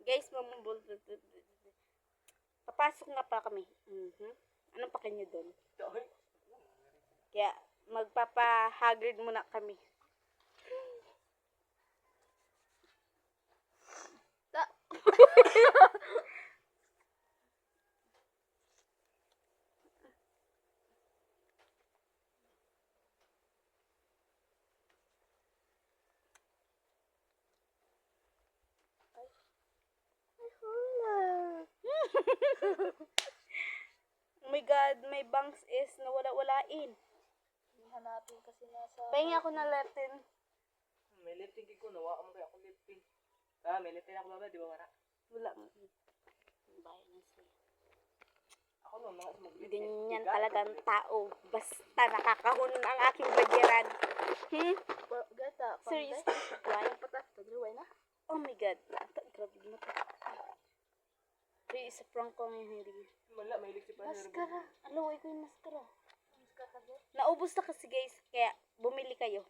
Guys, mamambol. Papasok nga pa kami. Anong pa kanyo doon? Kaya, magpapa-haggard muna kami. Oh my God, may bangs is nawala-walain. Hanapin kasi nasa... Pahinga ako na Leptin. May lifting ko, nawa mo kaya ako lifting. May lifting ako ba, di ba wala? Wala. Bayan na siya. Ako no, mga mag-lifting. Ganyan talagang tao. Basta nakakahon ang aking bagiran. Gata, Serious? Why? Patas, tagluway na. Oh my God. Grabe mo to. Pero isa prank ko ngayon hindi. Wala, may lifting pa. Maskara. Alaway ko yung maskara. Maskara ka. Naubos na kasi guys. Kaya bumili kayo.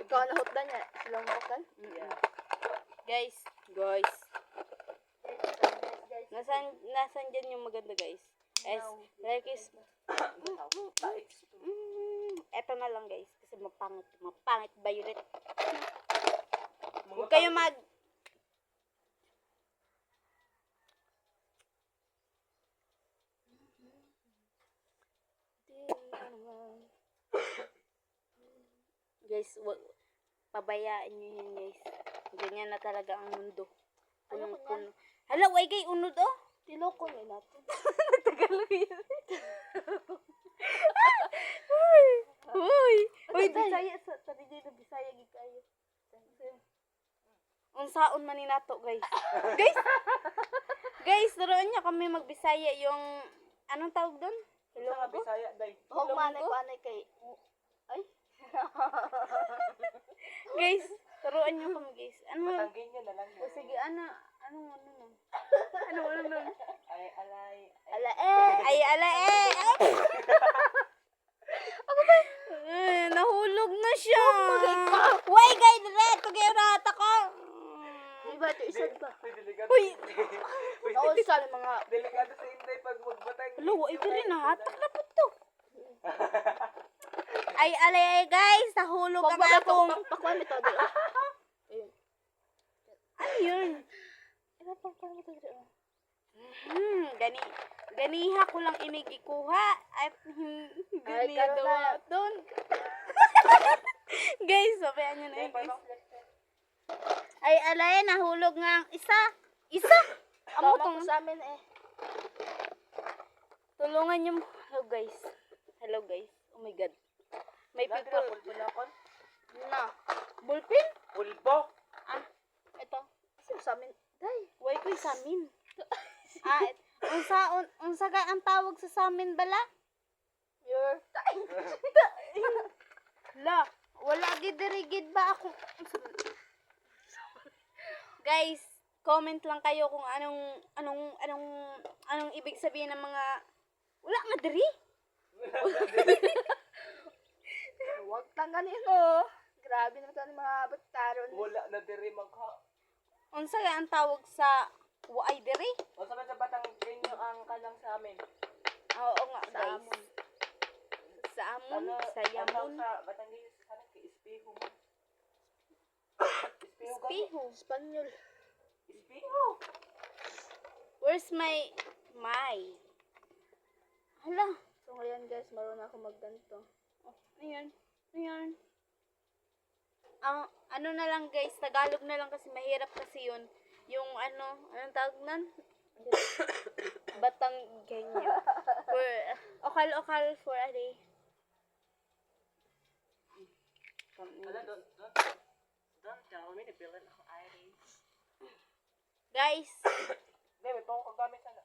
Ikaw nahutdan niya. Silang makan. Guys. Nasaan dyan yung maganda guys? Like is... Eto na lang guys. Kasi mapangit. Violet. Huwag kayo mag... Guys, pabayaan nyo yan guys. Ganyan na talaga ang mundo. Punong-puno. Hala, why kay unod oh? Tiloko na natin. Tagalog yan. Uy, Bisaya sa taligay na Bisaya gid kayo. Unsaon man ni nato guys. Guys, turuan niyo kami magbisaya yung anong tawag doon? Hello, Bisaya, day. Oh, manay kay... Ay. Guys, turuan niyo kami guys. Ano? Tanggin niya na lang. O sige, ano nun? Ay, alay. Ala Ay, ala eh. Ako ba? Nahulog na siya. Why kay direto kay rata ko? Iba ito, isad ba? Delikado. Uy. Oo, sa mga... Delikado sa Inday pag magbatay. Hello, ito rin nahatak na po to. Ay, alay guys, nahulog ang akong... Pakwan ito, di oh. Ayun. Ano yun? Pakwan ito, di oh. Ganiha ko lang inigikuha at ganiha karon daw na. doon. Guys, sabihan nyo na yun guys. Ay, alay, nahulog nga ang isa. Amo Tama tong... ko sa amin eh. Tulungan nyo. Hello guys. Oh my God. May people. Na. Bulpin? Pulbo. Ito. Kasi sa amin, day. Why ko sa amin? Unsa ka ang tawag sa samin bala? Your time. La, wala gid ba ako? Guys, comment lang kayo kung anong ibig sabihin ng mga wala nga diri. Huwag lang ganito. Grabe naman ito mga bataron. Wala na diri magha. Unsa ka ang tawag sa waay diri? O sa batang inyo ang kalang sa amin. Oo nga, Sa guys. amon. Sa amon, sa yamon. Sa batang inyo sa kanan kay espeho mo. Piho. Espanyol. Espeho. Where's my... Hala. So ngayon guys, marunong ako magganto. Ayan. Ano na lang guys, Tagalog na lang kasi mahirap kasi yun. Yung anong tawag nun? Batang ganyan. Okal for a day. Ala, don't tell me, nabilan ako iris. Guys, Hindi, may pang kagamit sana.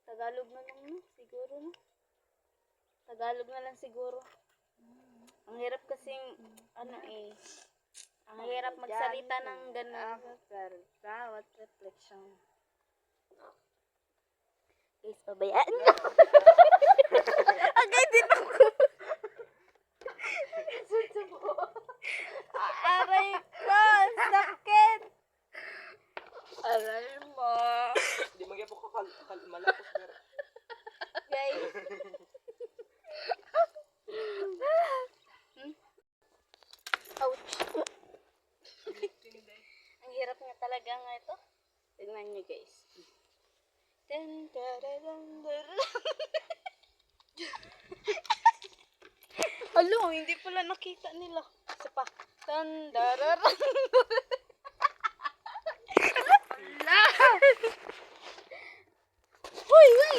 Tagalog na lang no? Siguro no? Tagalog na lang siguro. Ang hirap kasing, ang hirap magsalita ng gano'n. Pero bawat reflection. Guys, pabayaan nyo. Agay din ako. Dun, dararan, dararan. Alo, hindi pala nakita nila. Isa pa. Dun, dararan. Ala! Uy, uy!